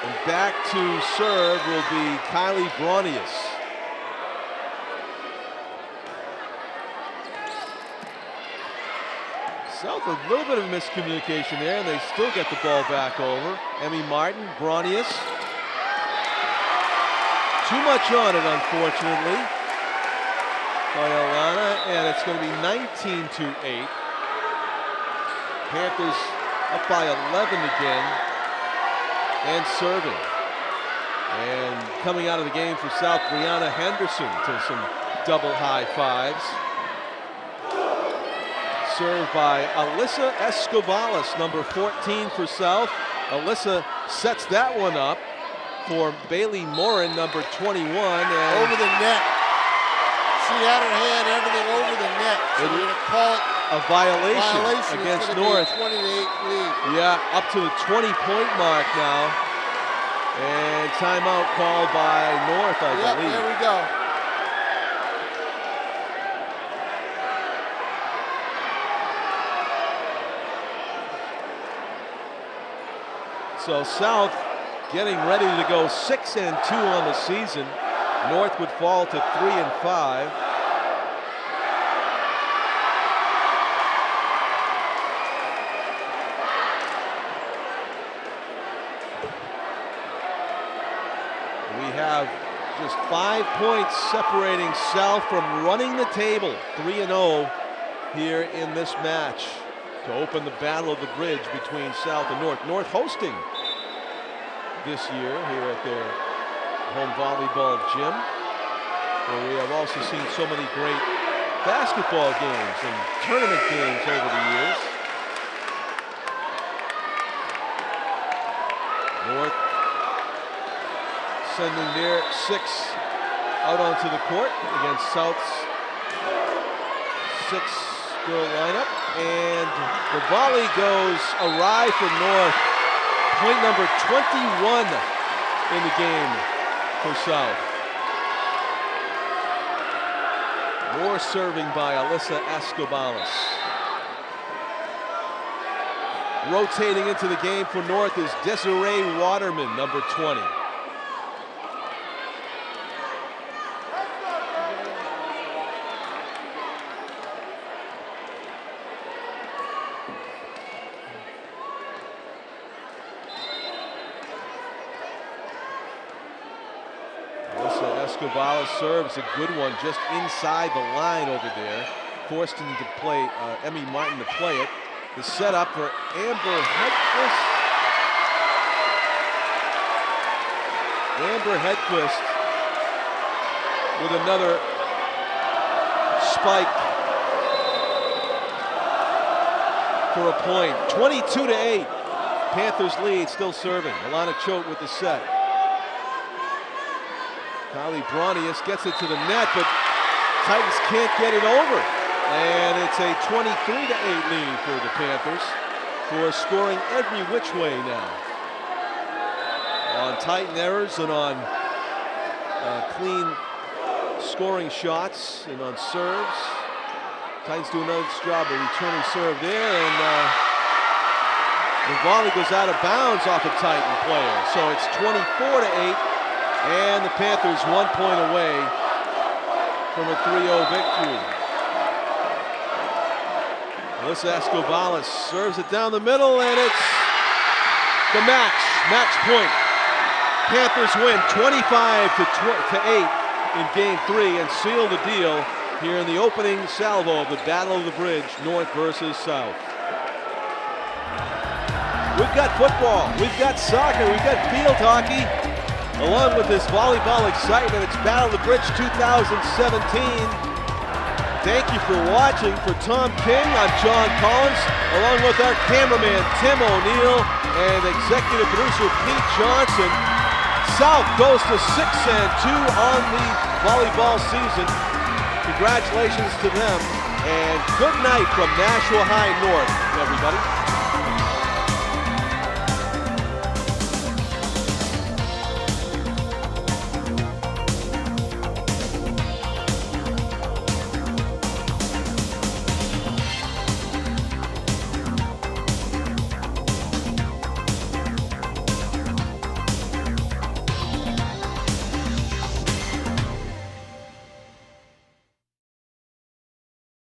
And back to serve will be Kylie Bronius. South, a little bit of miscommunication there, and they still get the ball back over. Emmy Martin, Bronius. Too much on it, unfortunately, by Alana, and it's going to be 19-8. Panthers up by 11 again, and serving. And coming out of the game for South, Brianna Henderson to some double high fives. Served by Alyssa Escobalas, number 14 for South. Alyssa sets that one up for Bailey Morin, number 21. And over the net. She had her hand, everything over the net. So we're going to call it a violation against North. 28 lead. Yeah, up to the 20-point mark now. And timeout called by North, I believe. There we go. So South getting ready to go 6-2 on the season. North would fall to 3-5. We have just 5 points separating South from running the table, 3-0 here in this match, to open the battle of the bridge between South and North. North hosting this year here at their home volleyball gym, where we have also seen so many great basketball games and tournament games over the years. North sending their 6 out onto the court against South's 6-girl lineup. And the volley goes awry for North. Point number 21 in the game for South. More serving by Alyssa Escobalas. Rotating into the game for North is Desiree Waterman, number 20. Escobalas serves a good one just inside the line over there. Forced him to play, Emmy Martin to play it. The setup for Amber Hedquist. Amber Hedquist with another spike for a point. 22-8. Panthers lead, still serving. Alana Choate with the set. Kylie Bronius gets it to the net, but Titans can't get it over. And it's a 23-8 lead for the Panthers, who are scoring every which way now. On Titan errors and on clean scoring shots and on serves. Titans do another job of returning serve there, and The volley goes out of bounds off a Titan player. So it's 24-8, and the Panthers 1 point away from a 3-0 victory. Melissa Escobar serves it down the middle, and it's the match point. Panthers win 25-8 in Game 3 and seal the deal here in the opening salvo of the Battle of the Bridge, North versus South. We've got football, we've got soccer, we've got field hockey, along with this volleyball excitement. It's Battle of the Bridge 2017. Thank you for watching. For Tom King, I'm John Collins, along with our cameraman Tim O'Neill and executive producer Pete Johnson. South goes to 6-2 on the volleyball season. Congratulations to them, and good night from Nashua High North, everybody.